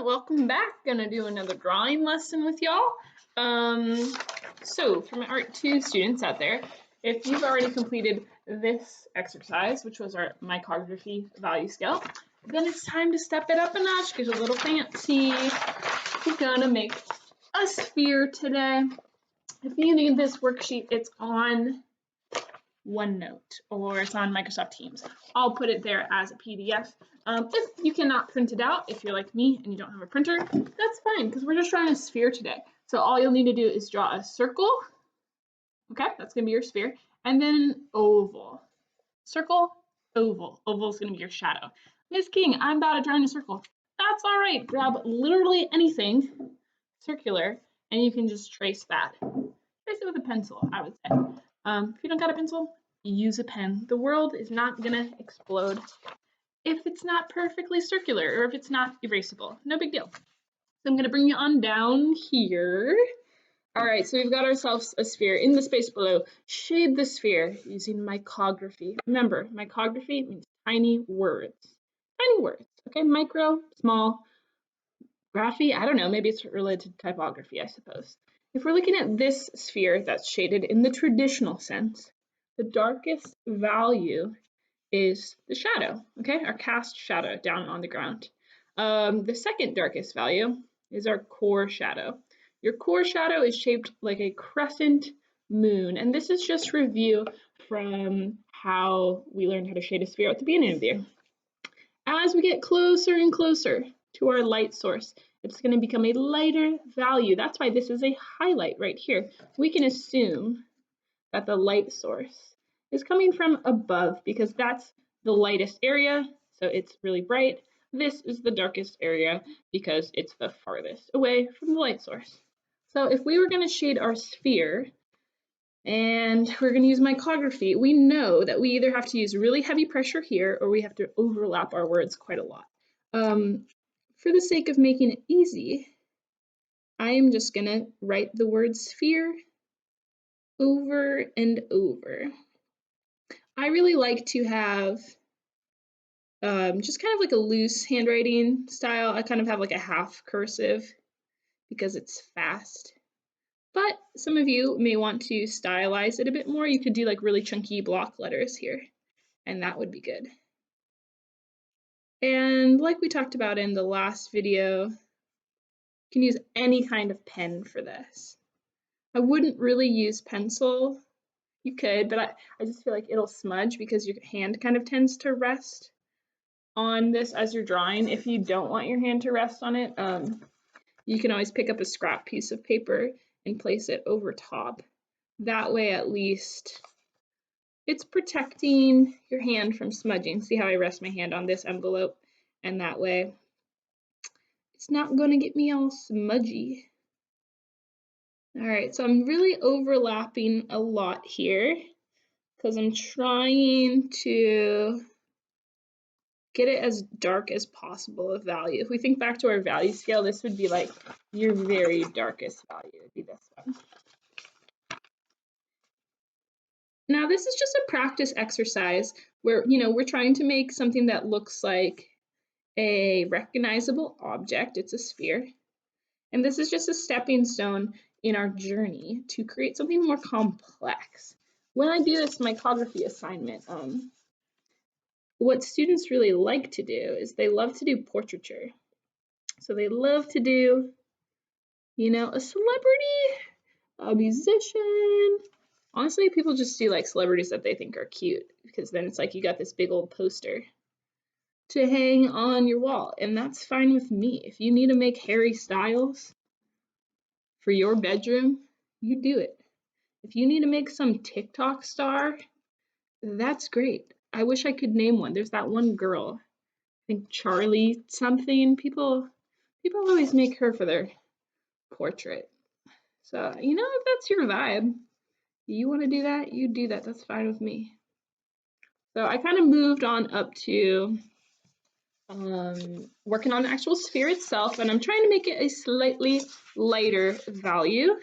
welcome back. Gonna do another drawing lesson with y'all. So for my Art 2 students out there, if you've already completed this exercise, which was our micrography value scale, then it's time to step it up a notch, get a little fancy. We're gonna make a sphere today. If you need this worksheet, it's on OneNote or it's on Microsoft Teams. I'll put it there as a PDF. If you cannot print it out, if you're like me and you don't have a printer, that's fine because we're just drawing a sphere today. So all you'll need to do is draw a circle. Okay, that's gonna be your sphere, and then an oval. Circle, oval. Oval is gonna be your shadow. Miss King, I'm bad at drawing a circle. That's all right. Grab literally anything circular, and you can just trace that. Trace it with a pencil, I would say. If you don't got a pencil, use a pen. The world is not gonna explode if it's not perfectly circular or if it's not erasable. No big deal. So I'm gonna bring you on down here. All right, so we've got ourselves a sphere. In the space below, shade the sphere using micography. Remember, micrography means tiny words. Tiny words, okay? Micro, small, graphy, I don't know, maybe it's related to typography, I suppose. If we're looking at this sphere that's shaded in the traditional sense, the darkest value is the shadow, okay? Our cast shadow down on the ground. The second darkest value is our core shadow. Your core shadow is shaped like a crescent moon, and this is just review from how we learned how to shade a sphere at the beginning of the year. As we get closer and closer to our light source, it's going to become a lighter value. That's why this is a highlight right here. We can assume that the light source is coming from above because that's the lightest area, so it's really bright. This is the darkest area because it's the farthest away from the light source. So if we were going to shade our sphere and we're going to use micrography, we know that we either have to use really heavy pressure here or we have to overlap our words quite a lot. For the sake of making it easy, I am just going to write the word sphere over and over. I really like to have just kind of like a loose handwriting style. I kind of have like a half cursive because it's fast. But some of you may want to stylize it a bit more. You could do like really chunky block letters here, and that would be good. And like we talked about in the last video, you can use any kind of pen for this. I wouldn't really use pencil. You could, but I just feel like it'll smudge because your hand kind of tends to rest on this as you're drawing. If you don't want your hand to rest on it, you can always pick up a scrap piece of paper and place it over top. That way, at least, it's protecting your hand from smudging. See how I rest my hand on this envelope? And that way, it's not going to get me all smudgy. All right, so I'm really overlapping a lot here because I'm trying to get it as dark as possible of value. If we think back to our value scale, this would be like your very darkest value, would be this one. Now this is just a practice exercise where, we're trying to make something that looks like a recognizable object. It's a sphere. And this is just a stepping stone in our journey to create something more complex. When I do this micrography assignment, what students really like to do is they love to do portraiture. So they love to do, a celebrity, a musician. Honestly, people just do like celebrities that they think are cute because then it's like you got this big old poster to hang on your wall, and that's fine with me. If you need to make Harry Styles for your bedroom, you do it. If you need to make some TikTok star, that's great. I wish I could name one. There's that one girl, I think Charlie something. People always make her for their portrait. So, if that's your vibe, you want to do that, you do that. That's fine with me. So I kind of moved on up to working on the actual sphere itself, and I'm trying to make it a slightly lighter value.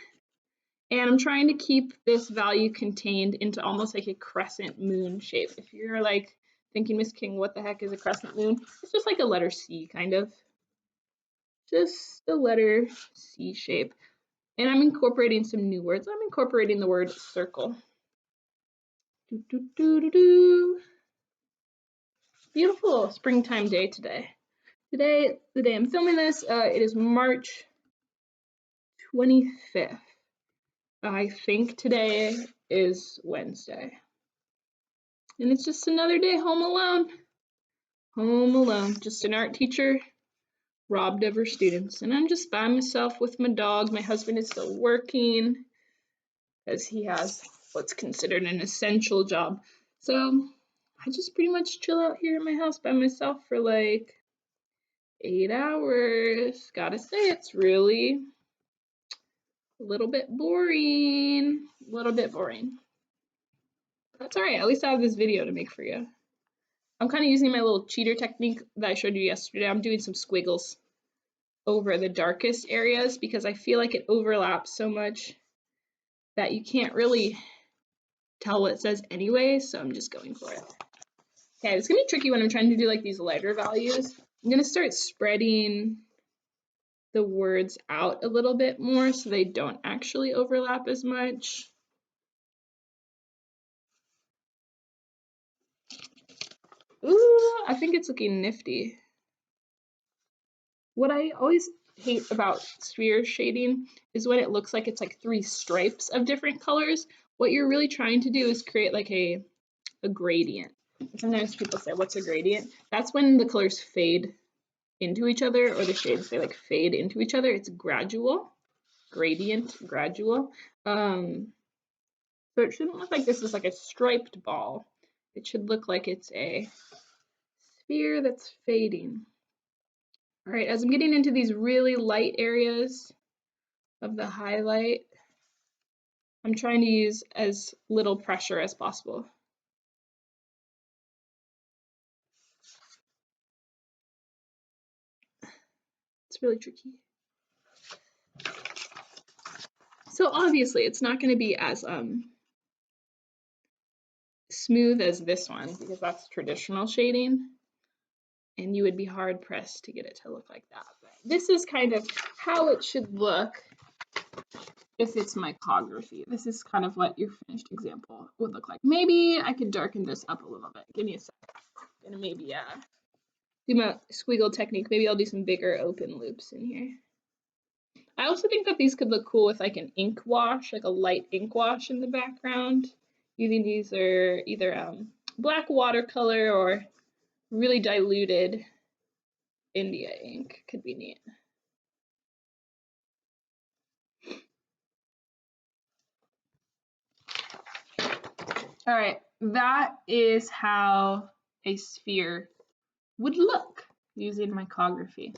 And I'm trying to keep this value contained into almost like a crescent moon shape. If you're like thinking, Miss King, what the heck is a crescent moon? It's just like a letter C, kind of. just the letter C shape. And I'm incorporating some new words. I'm incorporating the word circle. Do, do, do, do, do. Beautiful springtime day today. Today, the day I'm filming this, it is March 25th. I think today is Wednesday. And it's just another day home alone. Home alone. Just an art teacher robbed of her students. And I'm just by myself with my dog. My husband is still working because he has what's considered an essential job. So I just pretty much chill out here at my house by myself for like 8 hours. Gotta say, it's really a little bit boring. A little bit boring. That's all right. At least I have this video to make for you. I'm kind of using my little cheater technique that I showed you yesterday. I'm doing some squiggles over the darkest areas because I feel like it overlaps so much that you can't really tell what it says anyway, so I'm just going for it. Okay, it's gonna be tricky when I'm trying to do like these lighter values. I'm gonna start spreading the words out a little bit more so they don't actually overlap as much. Ooh, I think it's looking nifty. What I always hate about sphere shading is when it looks like it's like 3 stripes of different colors. What you're really trying to do is create like a gradient. Sometimes people say, what's a gradient? That's when the colors fade into each other, or the shades, they like fade into each other. It's gradual, gradient, gradual. So it shouldn't look like this is like a striped ball. It should look like it's a sphere that's fading. All right, as I'm getting into these really light areas of the highlight, I'm trying to use as little pressure as possible. It's really tricky. So obviously it's not going to be as smooth as this one because that's traditional shading, and you would be hard pressed to get it to look like that. But this is kind of how it should look if it's micrography. This is kind of what your finished example would look like. Maybe I could darken this up a little bit. Give me a sec. I'm gonna maybe do my squiggle technique. Maybe I'll do some bigger open loops in here. I also think that these could look cool with like an ink wash, like a light ink wash in the background. Using these are either black watercolor or really diluted India ink could be neat. All right, that is how a sphere would look using micrography.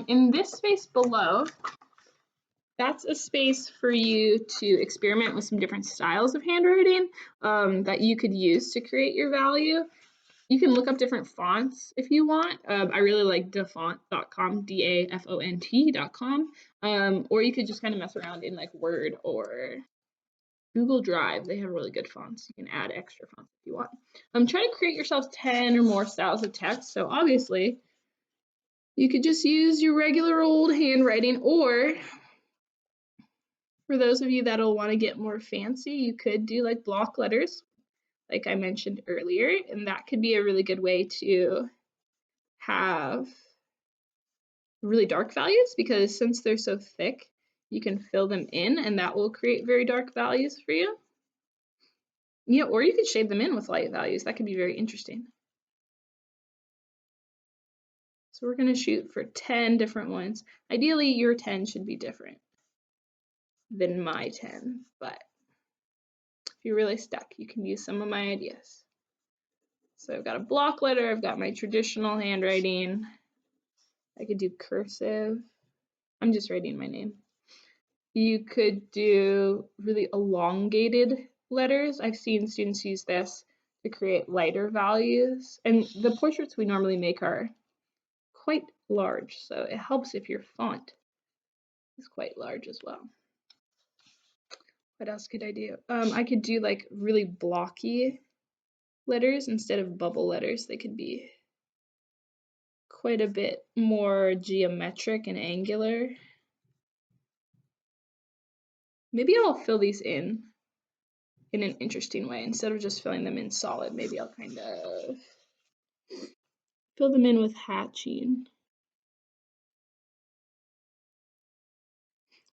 In this space below, that's a space for you to experiment with some different styles of handwriting that you could use to create your value. You can look up different fonts if you want. I really like dafont.com, dafont.com, or you could just kind of mess around in like Word or Google Drive. They have really good fonts. You can add extra fonts if you want. Try to create yourself 10 or more styles of text. So obviously, you could just use your regular old handwriting, or for those of you that'll want to get more fancy, you could do like block letters, like I mentioned earlier, and that could be a really good way to have really dark values, because since they're so thick, you can fill them in and that will create very dark values for you. Yeah, or you could shade them in with light values. That could be very interesting. So we're going to shoot for 10 different ones. Ideally, your 10 should be different than my 10, but if you're really stuck, you can use some of my ideas. So I've got a block letter, I've got my traditional handwriting. I could do cursive. I'm just writing my name. You could do really elongated letters. I've seen students use this to create lighter values. And the portraits we normally make are quite large, so it helps if your font is quite large as well. What else could I do? I could do like really blocky letters instead of bubble letters. They could be quite a bit more geometric and angular. Maybe I'll fill these in an interesting way. Instead of just filling them in solid, maybe I'll kind of fill them in with hatching.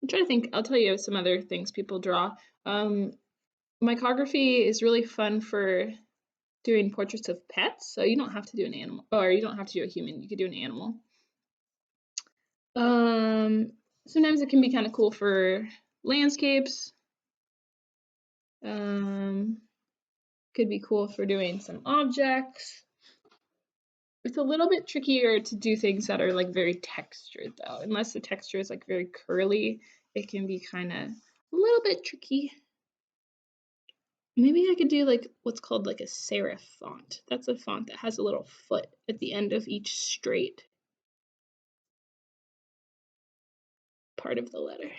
I'm trying to think, I'll tell you some other things people draw. Micography is really fun for doing portraits of pets, so you don't have to do an animal, or you don't have to do a human, you could do an animal. Sometimes it can be kind of cool for landscapes. Could be cool for doing some objects. It's a little bit trickier to do things that are like very textured though. Unless the texture is like very curly, it can be kind of a little bit tricky. Maybe I could do like what's called like a serif font. That's a font that has a little foot at the end of each straight part of the letter.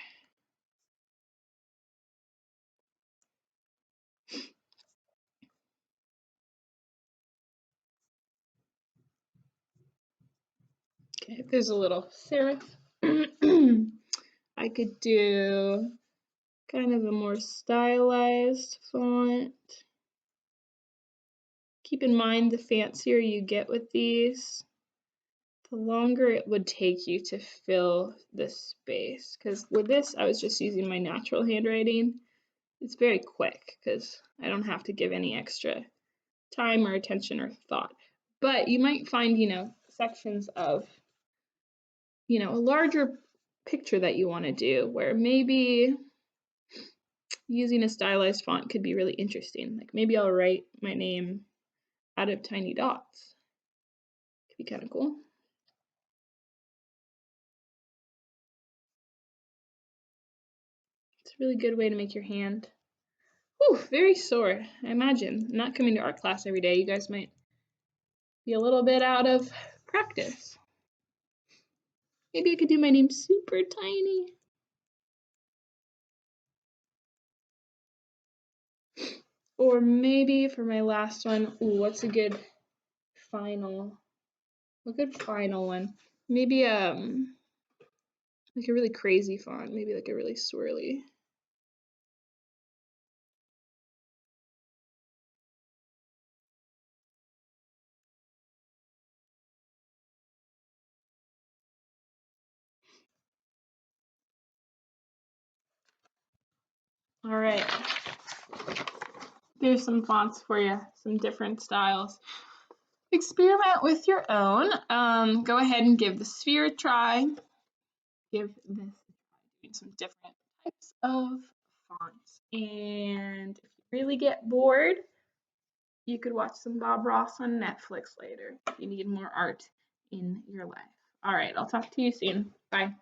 Okay, if there's a little serif, I could do kind of a more stylized font. Keep in mind, the fancier you get with these, the longer it would take you to fill the space. Because with this, I was just using my natural handwriting. It's very quick because I don't have to give any extra time or attention or thought. But you might find, sections of, a larger picture that you want to do where maybe using a stylized font could be really interesting. Like maybe I'll write my name out of tiny dots. Could be kind of cool. It's a really good way to make your hand, very sore. I imagine not coming to art class every day, you guys might be a little bit out of practice. Maybe I could do my name super tiny. Or maybe for my last one, what's a good final one? Maybe like a really crazy font, maybe like a really swirly. All right. Here's some fonts for you, some different styles. Experiment with your own. Go ahead and give the sphere a try. Give this a try, doing some different types of fonts. And if you really get bored, you could watch some Bob Ross on Netflix later if you need more art in your life. All right, I'll talk to you soon. Bye.